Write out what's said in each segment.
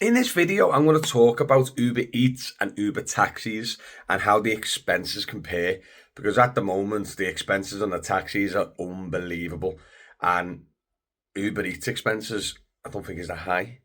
In this video, I'm going to talk about Uber Eats and Uber taxis and how the expenses compare. Because at the moment, the expenses on the taxis are unbelievable. And Uber Eats expenses, I don't think is that high.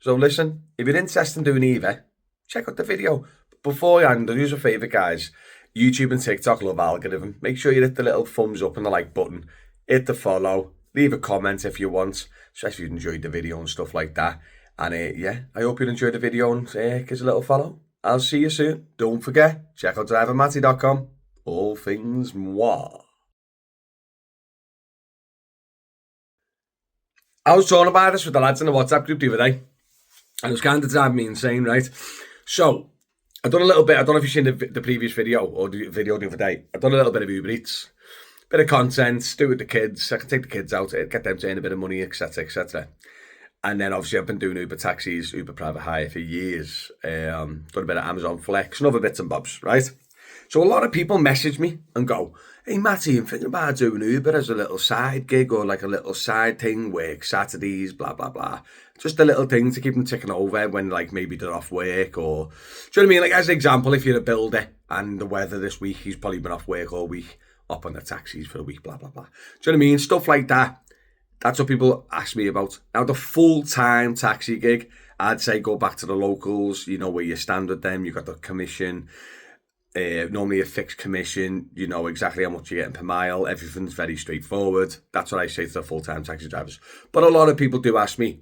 So listen, if you're interested in doing either, check out the video. Beforehand, do us a favour, guys. YouTube and TikTok love algorithm. Make sure you hit the little thumbs up and the like button. Hit the follow. Leave a comment if you want, especially if you enjoyed the video and stuff like that. And yeah, I hope you enjoyed the video and give us a little follow. I'll see you soon. Don't forget, check out drivermatty.com. All things moi. I was talking about this with the lads in the WhatsApp group the other day, and it was kind of driving me insane, right? So, I've done a little bit, I don't know if you've seen the previous video or the video the other day. I've done a little bit of Uber Eats, bit of content, do it with the kids. I can take the kids out, get them to earn a bit of money, etc., etc. And then obviously I've been doing Uber taxis, Uber private hire for years. Done a bit of Amazon Flex and other bits and bobs, right? So a lot of people message me and go, hey Matty, I'm thinking about doing Uber as a little side gig or like a little side thing, work Saturdays, blah, blah, blah. Just a little thing to keep them ticking over when like maybe they're off work or, do you know what I mean? Like as an example, if you're a builder and the weather this week, he's probably been off work all week, up on the taxis for a week, blah, blah, blah. Do you know what I mean? Stuff like that. That's what people ask me about. Now, the full-time taxi gig, I'd say go back to the locals. You know where you stand with them. You got the commission. Normally a fixed commission. You know exactly how much you're getting per mile. Everything's very straightforward. That's what I say to the full-time taxi drivers. But a lot of people do ask me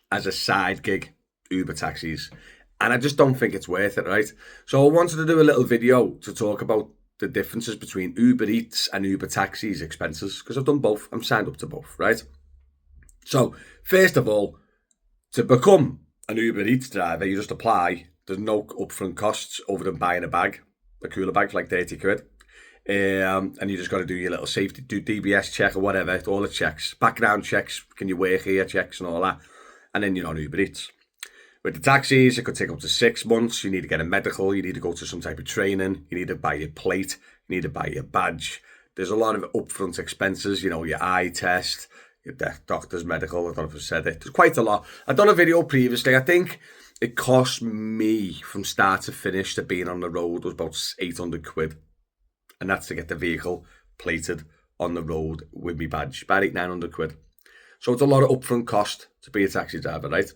as a side gig, Uber taxis. And I just don't think it's worth it, right? So I wanted to do a little video to talk about the differences between Uber Eats and Uber taxis expenses, because I've done both. I'm signed up to both, right? So, first of all, to become an Uber Eats driver, you just apply. There's no upfront costs other than buying a cooler bag for like 30 quid. And you just got to do your little safety, do DBS check or whatever, all the checks, background checks, can you work here checks and all that. And then you're on Uber Eats. With the taxis, it could take up to 6 months. You need to get a medical. You need to go to some type of training. You need to buy your plate. You need to buy your badge. There's a lot of upfront expenses, you know, your eye test, your doctor's medical. I don't know if I said it. There's quite a lot. I've done a video previously. I think it cost me from start to finish to being on the road was about 800 quid. And that's to get the vehicle plated on the road with my badge. About 900 quid. So it's a lot of upfront cost to be a taxi driver, right?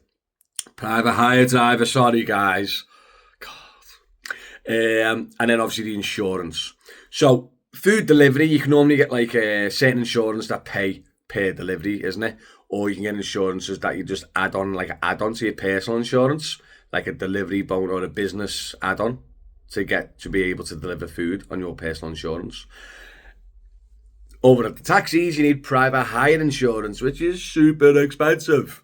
Private hire driver, sorry guys. God. And then obviously the insurance. So food delivery, you can normally get like a certain insurance that pay per delivery, isn't it? Or you can get insurances that you just add on, like an add-on to your personal insurance, like a delivery bone or a business add-on to be able to deliver food on your personal insurance. Over at the taxis, you need private hire insurance, which is super expensive.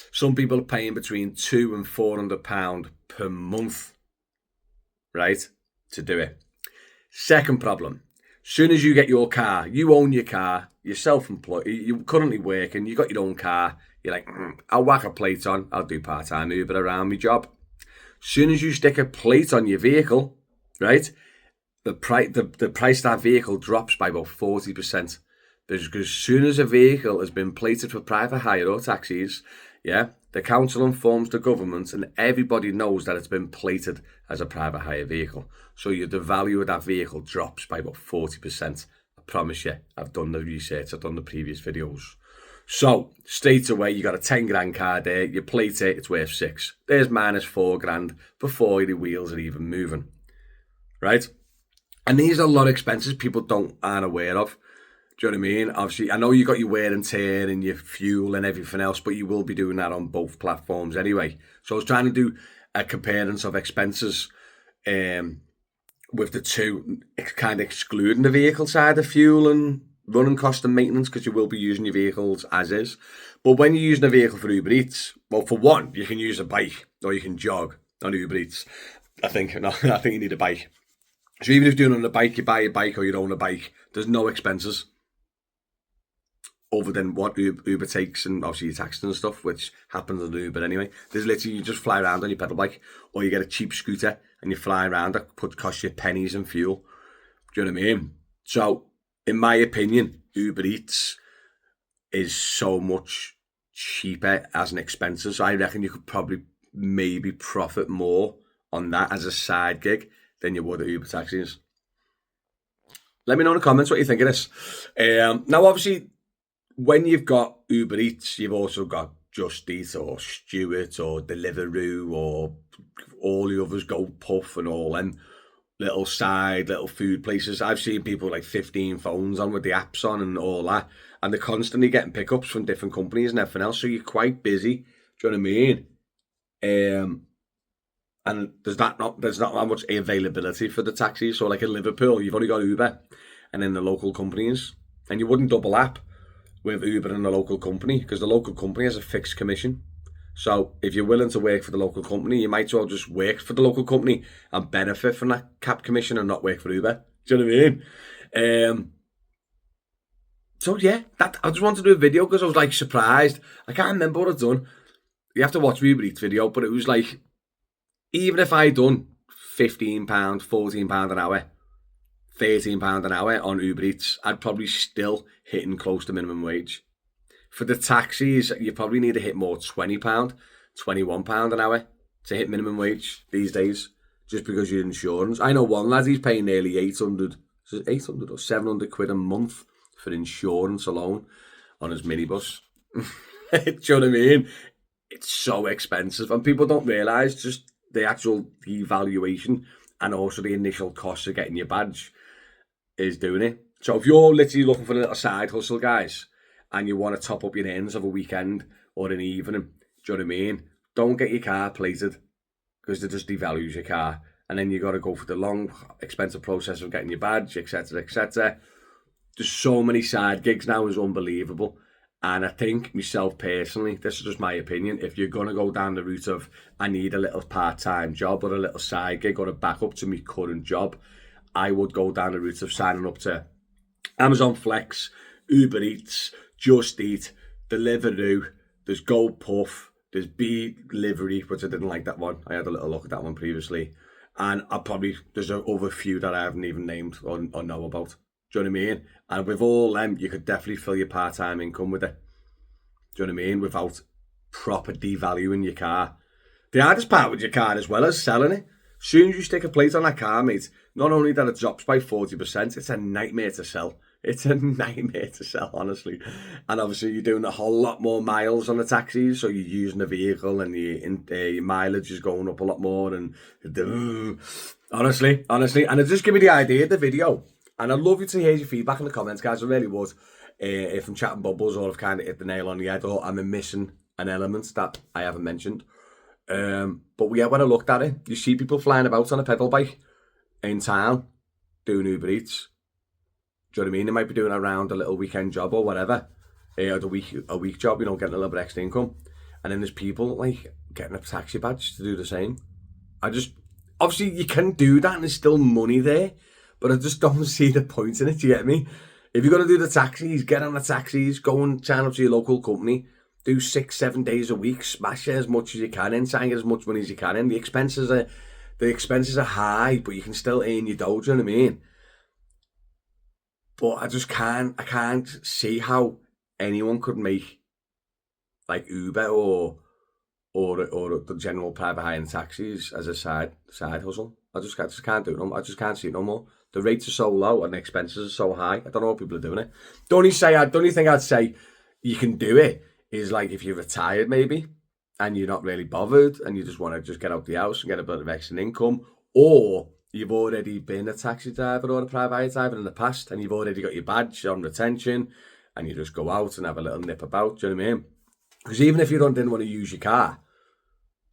Some people are paying between £200 and £400 per month, right, to do it. Second problem, soon as you get your car, you own your car, you're self-employed, you're currently working, you got your own car, you're like, I'll whack a plate on, I'll do part-time Uber around my job. Soon as you stick a plate on your vehicle, right, the price of that vehicle drops by about 40%. Because as soon as a vehicle has been plated for private hire or taxis, yeah, the council informs the government and everybody knows that it's been plated as a private hire vehicle. So the value of that vehicle drops by about 40%. I promise you, I've done the research, I've done the previous videos. So straight away, you got a 10 grand car there, you plate it, it's worth 6. There's minus 4 grand before the wheels are even moving, right? And these are a lot of expenses people aren't aware of. Do you know what I mean? Obviously, I know you got your wear and tear and your fuel and everything else, but you will be doing that on both platforms anyway. So I was trying to do a comparison of expenses with the two, kind of excluding the vehicle side of fuel and running cost and maintenance, because you will be using your vehicles as is. But when you're using a vehicle for Uber Eats, well, for one, you can use a bike or you can jog on Uber Eats. I think you need a bike. So even if you're doing it on a bike, you buy a bike or you own a bike, there's no expenses other than what Uber takes and obviously your taxes and stuff, which happens on Uber anyway. There's literally, you just fly around on your pedal bike, or you get a cheap scooter and you fly around. That cost you pennies in fuel. Do you know what I mean? So, in my opinion, Uber Eats is so much cheaper as an expense. So I reckon you could probably maybe profit more on that as a side gig than you would at Uber taxis. Let me know in the comments what you think of this. Now, obviously, when you've got Uber Eats, you've also got Just Eat or Stewart or Deliveroo or all the others, Go Puff and all them little food places. I've seen people like 15 phones on with the apps on and all that, and they're constantly getting pickups from different companies and everything else. So you're quite busy. Do you know what I mean? And there's not that much availability for the taxis. So like in Liverpool, you've only got Uber and then the local companies, and you wouldn't double up with Uber and the local company because the local company has a fixed commission. So if you're willing to work for the local company, you might as well just work for the local company and benefit from that cap commission and not work for Uber. Do you know what I mean? So yeah, I just wanted to do a video because I was like surprised. I can't remember what I'd done. You have to watch my Uber Eats video, but it was like, even if I'd done £15, £14 an hour, £13 an hour on Uber Eats, I'd probably still hitting close to minimum wage. For the taxis, you probably need to hit more £20, £21 an hour to hit minimum wage these days, just because your insurance. I know one lad, he's paying nearly 800 or 700 quid a month for insurance alone on his minibus. Do you know what I mean? It's so expensive, and people don't realise just the actual devaluation and also the initial cost of getting your badge is doing it. So if you're literally looking for a little side hustle, guys, and you want to top up your earnings of a weekend or an evening, do you know what I mean? Don't get your car plated because it just devalues your car. And then you got to go for the long, expensive process of getting your badge, etc., etc. There's so many side gigs now, it's unbelievable. And I think myself personally, this is just my opinion, if you're going to go down the route of I need a little part-time job or a little side gig or a backup to my current job, I would go down the route of signing up to Amazon Flex, Uber Eats, Just Eat, Deliveroo, there's Go Puff, there's Be Delivery, which I didn't like that one. I had a little look at that one previously. And there's over a few that I haven't even named or know about. Do you know what I mean? And with all them, you could definitely fill your part-time income with it. Do you know what I mean? Without proper devaluing your car. The hardest part with your car as well as selling it. As soon as you stick a plate on that car, mate, not only that it drops by 40%, it's a nightmare to sell. It's a nightmare to sell, honestly. And obviously you're doing a whole lot more miles on the taxis, so you're using the vehicle and your mileage is going up a lot more. And honestly, and it just give me the idea of the video. And I'd love you to hear your feedback in the comments, guys. I really would. If I'm chatting bubbles or I've kind of hit the nail on the head or I'm missing an element that I haven't mentioned. But yeah, when I looked at it, you see people flying about on a pedal bike in town doing Uber Eats. Do you know what I mean? They might be doing around a little weekend job or whatever. Or a week job, getting a little bit extra income. And then there's people like getting a taxi badge to do the same. Obviously you can do that and there's still money there. But I just don't see the point in it, you get me? If you're going to do the taxis, get on the taxis, go and sign up to your local company, do 6-7 days a week, smash it as much as you can in, try and get as much money as you can in. The expenses are high, but you can still earn your dough, do you know what I mean? But I can't see how anyone could make like Uber or the general private hiring taxis as a side hustle. I just can't do it. I just can't see it no more. The rates are so low and the expenses are so high. I don't know how people are doing it. The only thing I'd say you can do it is like if you're retired maybe and you're not really bothered and you just want to get out the house and get a bit of extra income, or you've already been a taxi driver or a private hire driver in the past and you've already got your badge on retention and you just go out and have a little nip about, do you know what I mean? Because even if you didn't want to use your car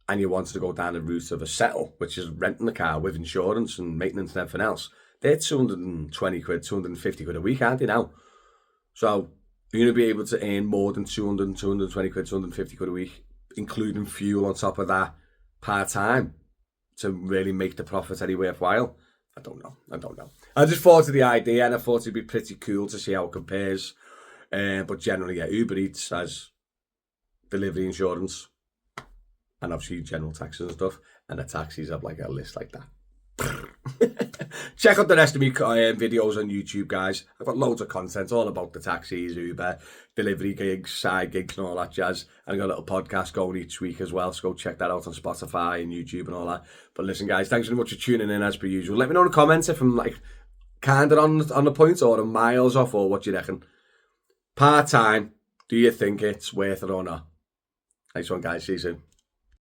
and you wanted to go down the route of a settle, which is renting the car with insurance and maintenance and everything else, they're 220 quid, 250 quid a week, aren't they now? So you're going to be able to earn more than 200, 220 quid, 250 quid a week, including fuel on top of that part-time, to really make the profit any worthwhile. I don't know. I just thought of the idea and I thought it'd be pretty cool to see how it compares. But generally, yeah, Uber Eats has delivery insurance and obviously general taxes and stuff, and the taxis have like a list like that. Check out the rest of my videos on YouTube, guys. I've got loads of content all about the taxis, Uber, delivery gigs, side gigs and all that jazz. And I've got a little podcast going each week as well, so go check that out on Spotify and YouTube and all that. But listen, guys, thanks very much for tuning in as per usual. Let me know in the comments if I'm like kind of on the point or I'm miles off, or what do you reckon? Part-time, do you think it's worth it or not? Nice one, guys. See you soon.